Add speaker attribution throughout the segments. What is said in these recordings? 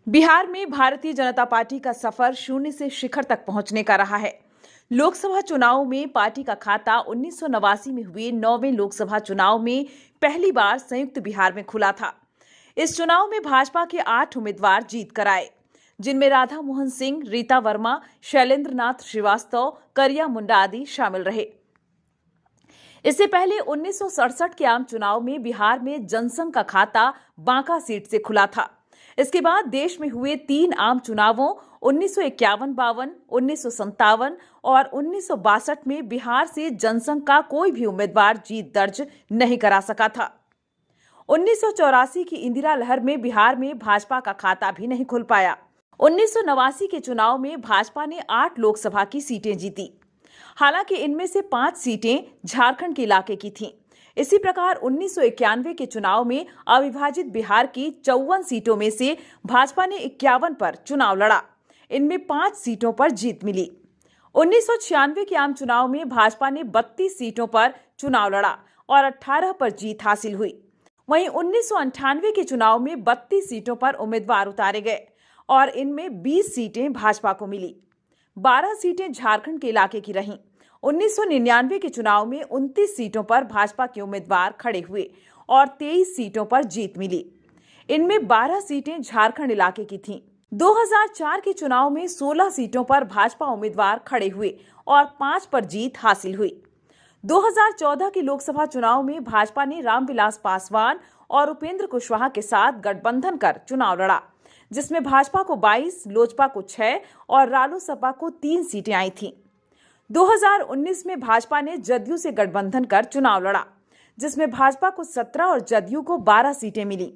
Speaker 1: बिहार में भारतीय जनता पार्टी का सफर शून्य से शिखर तक पहुंचने का रहा है। लोकसभा चुनाव में पार्टी का खाता 1989 में हुए 9वें लोकसभा चुनाव में पहली बार संयुक्त बिहार में खुला था। इस चुनाव में भाजपा के 8 उम्मीदवार जीत कर आए, जिनमें राधा मोहन सिंह, रीता वर्मा, शैलेंद्र नाथ श्रीवास्तव, करिया मुंडा आदि शामिल रहे। इससे पहले 1967 के आम चुनाव में बिहार में जनसंघ का खाता बांका सीट से खुला था। इसके बाद देश में हुए 3 आम चुनावों 1951-52, 1957 और 1962 में बिहार से जनसंघ का कोई भी उम्मीदवार जीत दर्ज नहीं करा सका था। 1984 की इंदिरा लहर में बिहार में भाजपा का खाता भी नहीं खुल पाया। 1989 के चुनाव में भाजपा ने 8 लोकसभा की सीटें जीती। हालांकि इनमें से 5 सीटें झारखंड के इलाके की थीं। इसी प्रकार 1991 के चुनाव में अविभाजित बिहार की 54 सीटों में से भाजपा ने 51 पर चुनाव लड़ा। इनमें 5 सीटों पर जीत मिली। 1996 के आम चुनाव में भाजपा ने 32 सीटों पर चुनाव लड़ा और 18 पर जीत हासिल हुई। वहीं 1998 के चुनाव में 32 सीटों पर उम्मीदवार उतारे गए और इनमें 20 सीटें भाजपा को मिली। 12 सीटें झारखंड के इलाके की रहीं। 1999 के चुनाव में 29 सीटों पर भाजपा के उम्मीदवार खड़े हुए और 23 सीटों पर जीत मिली। इनमें 12 सीटें झारखंड इलाके की थीं। 2004 के चुनाव में 16 सीटों पर भाजपा उम्मीदवार खड़े हुए और 5 पर जीत हासिल हुई। 2014 के लोकसभा चुनाव में भाजपा ने रामविलास पासवान और उपेंद्र कुशवाहा के साथ गठबंधन कर चुनाव लड़ा, जिसमें भाजपा को 22, लोजपा को 6 और रालोसपा को 3 सीटें आई थीं। 2019 में भाजपा ने जदयू से गठबंधन कर चुनाव लड़ा, जिसमें भाजपा को 17 और जदयू को 12 सीटें मिली।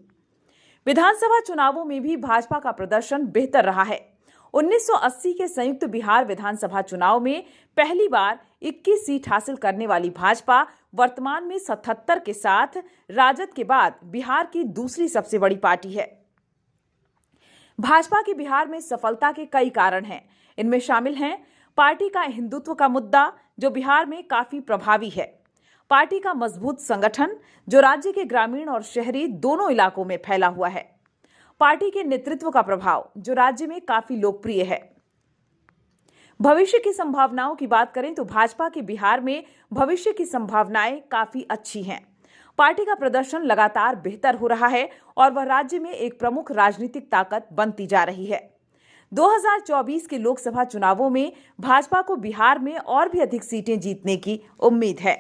Speaker 1: विधानसभा चुनावों में भी भाजपा का प्रदर्शन बेहतर रहा है। 1980 के संयुक्त बिहार विधानसभा चुनाव में पहली बार 21 सीट हासिल करने वाली भाजपा वर्तमान में 77 के साथ राजद के बाद बिहार की दूसरी सबसे बड़ी पार्टी है। भाजपा की बिहार में सफलता के कई कारण हैं। इनमें शामिल हैं पार्टी का हिंदुत्व का मुद्दा, जो बिहार में काफी प्रभावी है, पार्टी का मजबूत संगठन, जो राज्य के ग्रामीण और शहरी दोनों इलाकों में फैला हुआ है, पार्टी के नेतृत्व का प्रभाव, जो राज्य में काफी लोकप्रिय है। भविष्य की संभावनाओं की बात करें तो भाजपा के बिहार में भविष्य की संभावनाएं काफी अच्छी हैं। पार्टी का प्रदर्शन लगातार बेहतर हो रहा है और वह राज्य में एक प्रमुख राजनीतिक ताकत बनती जा रही है। 2024 के लोकसभा चुनावों में भाजपा को बिहार में और भी अधिक सीटें जीतने की उम्मीद है।